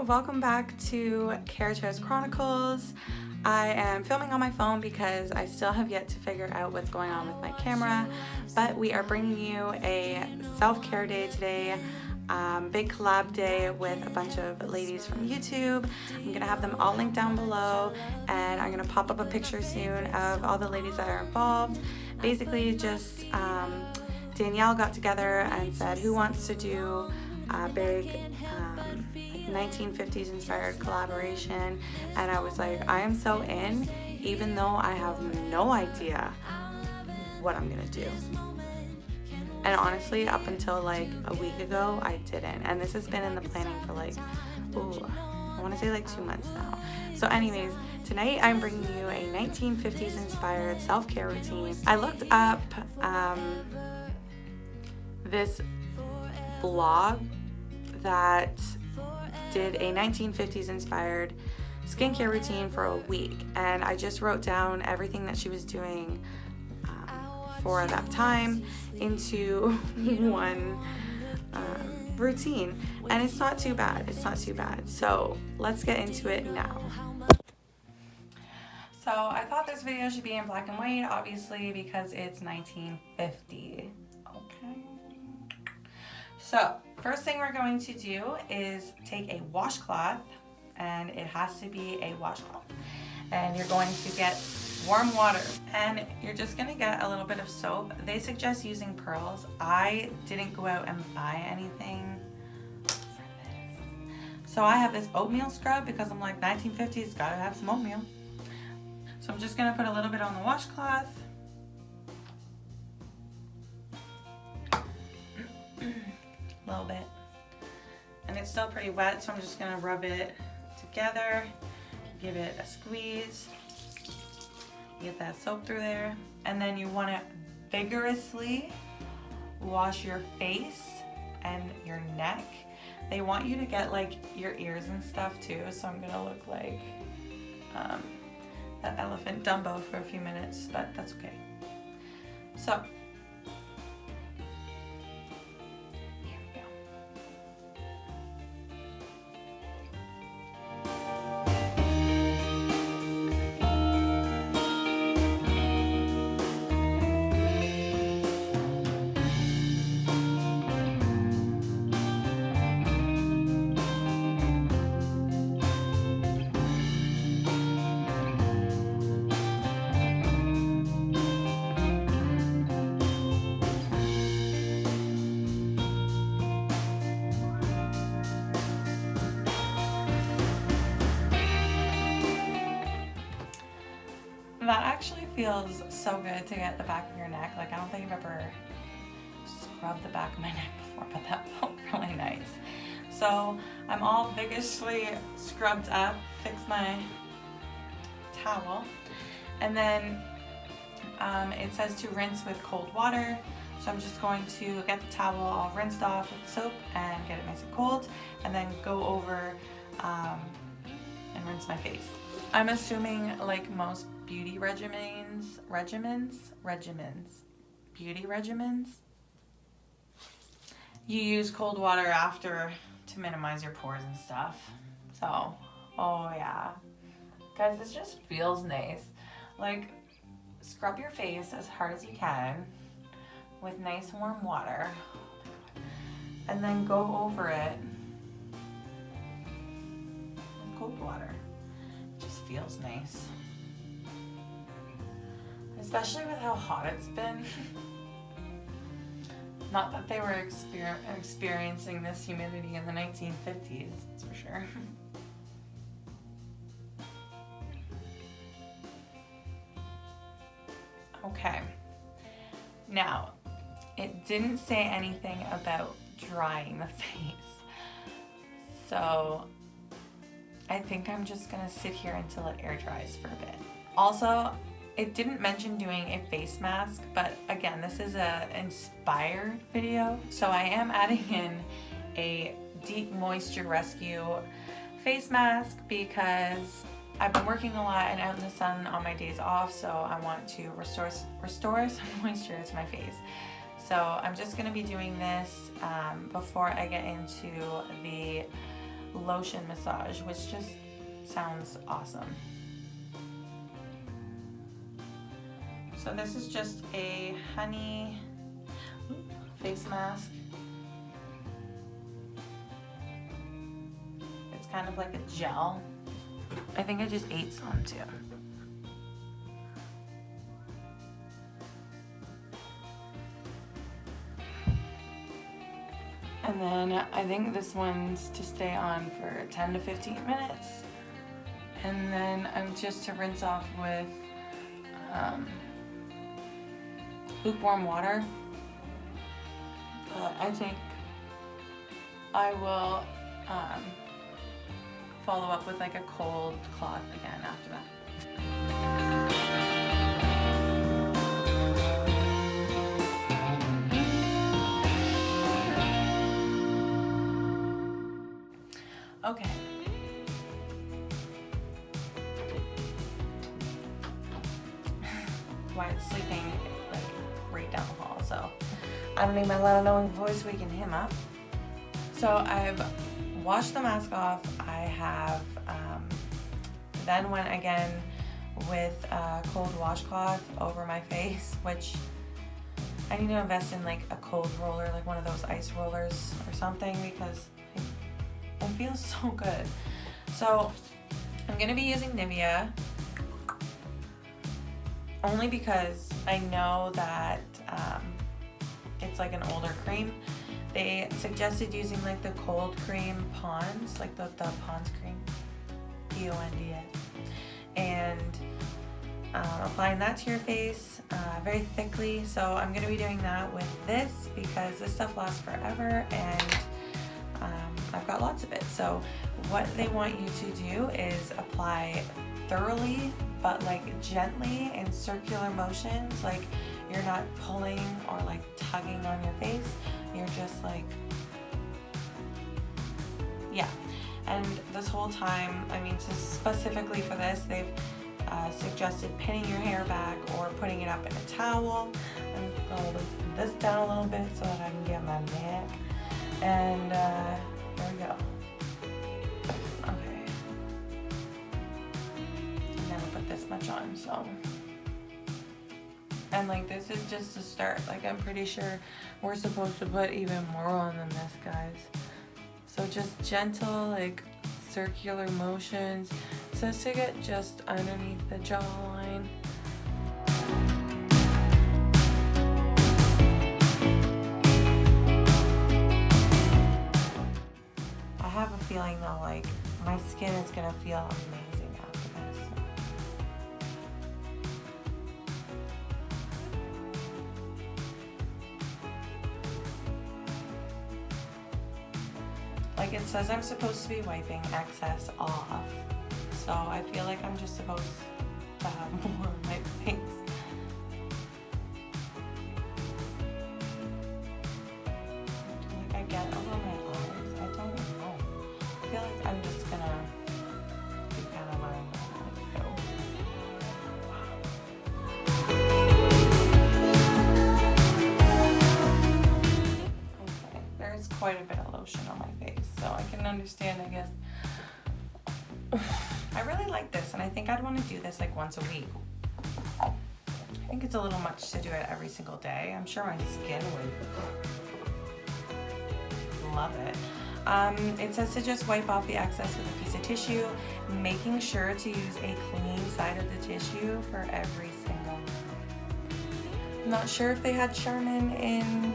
welcome back to Carriage Chronicles. I am filming on my phone because I still have yet to figure out what's going on with my camera, but we are bringing you a self-care day today, big collab day with a bunch of ladies from YouTube. I'm gonna have them all linked down below, and I'm gonna pop up a picture soon of all the ladies that are involved. Basically just Danielle got together and said, who wants to do a big 1950s inspired collaboration, and I was like, I am so in, even though I have no idea what I'm gonna do. And honestly, up until like a week ago, I didn't, and this has been in the planning for like, I want to say like 2 months now. So anyways, tonight I'm bringing you a 1950s inspired self-care routine. I looked up this blog that did a 1950s inspired skincare routine for a week, and I just wrote down everything that she was doing for that time into one routine, and it's not too bad. So let's get into it now. So I thought this video should be in black and white, obviously, because it's 1950. Okay. So first thing we're going to do is take a washcloth, and it has to be a washcloth, and you're going to get warm water, and you're just going to get a little bit of soap. They suggest using pearls. I didn't go out and buy anything for this, so I have this oatmeal scrub because I'm like, 1950s, gotta have some oatmeal. So I'm just going to put a little bit on the washcloth. A little bit, and it's still pretty wet, so I'm just gonna rub it together, give it a squeeze, get that soap through there, and then you want to vigorously wash your face and your neck. They want you to get like your ears and stuff too, so I'm gonna look like that elephant Dumbo for a few minutes, but that's okay. So that actually feels so good to get the back of your neck. Like, I don't think I've ever scrubbed the back of my neck before, but that felt really nice. So I'm all vigorously scrubbed up, fix my towel, and then it says to rinse with cold water. So I'm just going to get the towel all rinsed off with soap and get it nice and cold, and then go over and rinse my face. I'm assuming, like most beauty regimens, you use cold water after to minimize your pores and stuff. So, oh yeah. Guys, this just feels nice. Like, scrub your face as hard as you can with nice warm water, and then go over it with cold water. It just feels nice. Especially with how hot it's been. Not that they were experiencing this humidity in the 1950s, that's for sure. Okay. Now, it didn't say anything about drying the face. So I think I'm just gonna sit here until it air dries for a bit. Also, it didn't mention doing a face mask, but again, this is a inspired video, so I am adding in a deep moisture rescue face mask because I've been working a lot and out in the sun on my days off, so I want to restore some moisture to my face. So I'm just going to be doing this before I get into the lotion massage, which just sounds awesome. So this is just a honey face mask. It's kind of like a gel. I think I just ate some too. And then I think this one's to stay on for 10 to 15 minutes. And then I'm just to rinse off with lukewarm water. But I think I will follow up with like a cold cloth again after that. Okay. Wyatt's sleeping like right down the hall, so I don't need my loud annoying voice waking him up. So I've washed the mask off. I have then went again with a cold washcloth over my face, which I need to invest in like a cold roller, like one of those ice rollers or something, because it feels so good. So I'm gonna be using Nivea only because I know that it's like an older cream. They suggested using like the cold cream Pond's, like the Pond's cream, P-O-N-D-S, and applying that to your face very thickly. So I'm gonna be doing that with this because this stuff lasts forever, and I've got lots of it. So what they want you to do is apply thoroughly, but like gently in circular motions. Like you're not pulling or like tugging on your face. You're just like, yeah. And this whole time, I mean, so specifically for this, they've suggested pinning your hair back or putting it up in a towel. I'm gonna loosen this down a little bit so that I can get my neck. And there we go. Okay. Never put this much on, so. And like this is just a start. Like I'm pretty sure we're supposed to put even more on than this, guys. So just gentle, like circular motions. So to get just underneath the jawline. I have a feeling though, like my skin is gonna feel amazing after this. Like it says I'm supposed to be wiping excess off. So I feel like I'm just supposed to have more on my face. Like I get over my eyes. I don't know. I feel like I'm just gonna be kind of learning how to go. Okay, there's quite a bit of lotion on my face, so I can understand, I guess. I really like this, and I think I'd want to do this like once a week. I think it's a little much to do it every single day. I'm sure my skin would love it. It says to just wipe off the excess with a piece of tissue, making sure to use a clean side of the tissue for every single. I'm not sure if they had Charmin in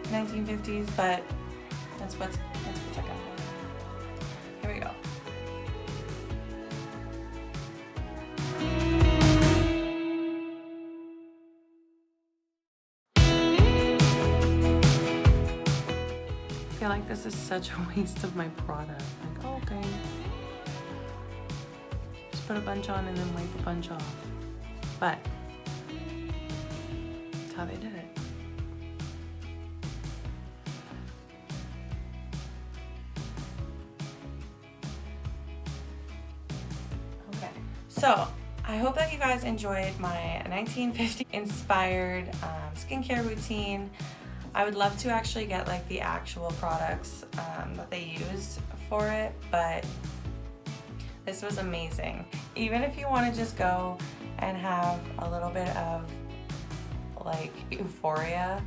1950s, but that's what's I got. Here we go. I feel like this is such a waste of my product. Like, oh, okay. Just put a bunch on and then wipe a bunch off. But that's how they did it. Okay. So I hope that you guys enjoyed my 1950 inspired skincare routine. I would love to actually get like the actual products that they use for it, but this was amazing. Even if you want to just go and have a little bit of like euphoria,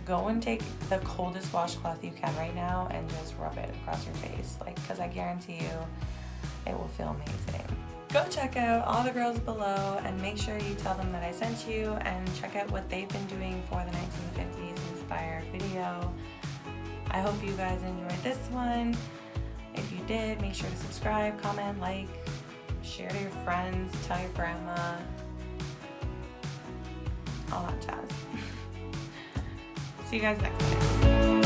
go and take the coldest washcloth you can right now and just rub it across your face, like, because I guarantee you it will feel amazing. Go check out all the girls below and make sure you tell them that I sent you, and check out what they've been doing for the 1950s inspired video. I hope you guys enjoyed this one. If you did, make sure to subscribe, comment, like, share to your friends, tell your grandma, all that jazz. See you guys next time.